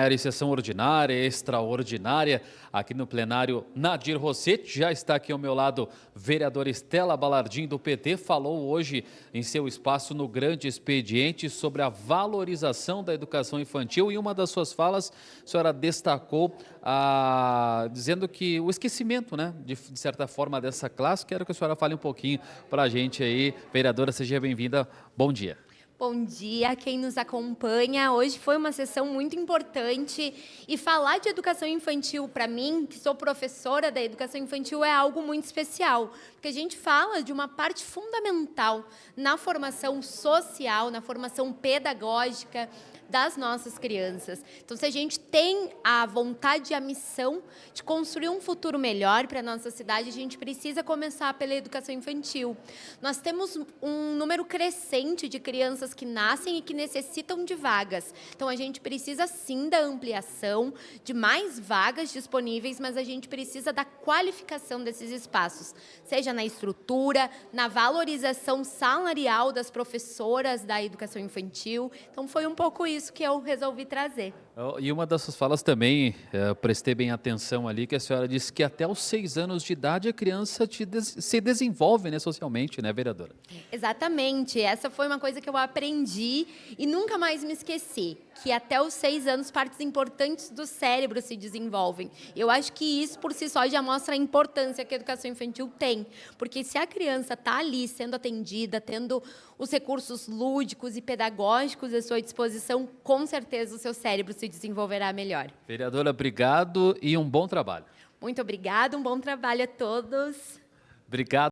Era em sessão ordinária, extraordinária, aqui no plenário Nadir Rossetti, já está aqui ao meu lado vereadora Estela Balardim do PT, falou hoje em seu espaço no Grande Expediente sobre a valorização da educação infantil e uma das suas falas, a senhora destacou, dizendo que o esquecimento, né, de certa forma dessa classe, quero que a senhora fale um pouquinho para a gente aí, vereadora, seja bem-vinda, bom dia. Bom dia, quem nos acompanha. Hoje foi uma sessão muito importante e falar de educação infantil para mim, que sou professora da educação infantil, é algo muito especial, porque a gente fala de uma parte fundamental na formação social, na formação pedagógica das nossas crianças. Então, se a gente tem a vontade e a missão de construir um futuro melhor para a nossa cidade, a gente precisa começar pela educação infantil. Nós temos um número crescente de crianças que nascem e que necessitam de vagas. Então, a gente precisa sim da ampliação, de mais vagas disponíveis, mas a gente precisa da qualificação desses espaços, seja na estrutura, na valorização salarial das professoras da educação infantil. Então, foi um pouco isso que eu resolvi trazer. E uma das suas falas também, prestei bem atenção ali, que a senhora disse que até os 6 anos de idade a criança se desenvolve, né, socialmente, né, vereadora? Exatamente, essa foi uma coisa que eu aprendi e nunca mais me esqueci, que até os 6 anos partes importantes do cérebro se desenvolvem. Eu acho que isso por si só já mostra a importância que a educação infantil tem, porque se a criança está ali sendo atendida, tendo os recursos lúdicos e pedagógicos à sua disposição, com certeza o seu cérebro se desenvolverá melhor. Vereadora, obrigado e um bom trabalho. Muito obrigada, um bom trabalho a todos. Obrigado.